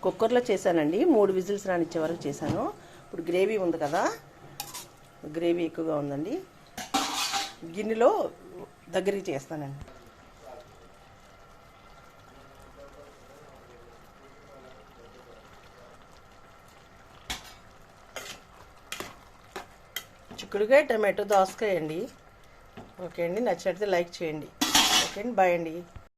కుక్కర్లో చేశానండి, 3 విజిల్స్ రానిచ్చే వరకు చేశాను. ఇప్పుడు గ్రేవీ ఉంది కదా, గ్రేవీ ఎక్కువగా ఉందండి, గిన్నెలో దగ్గరికి చేస్తానండి. చిక్కుడుకాయ, టమాటో, దోసకాయ అండి. ఓకే అండి, నచ్చినట్లయితే లైక్ చేయండి. ఓకే అండి, బాయ్ అండి.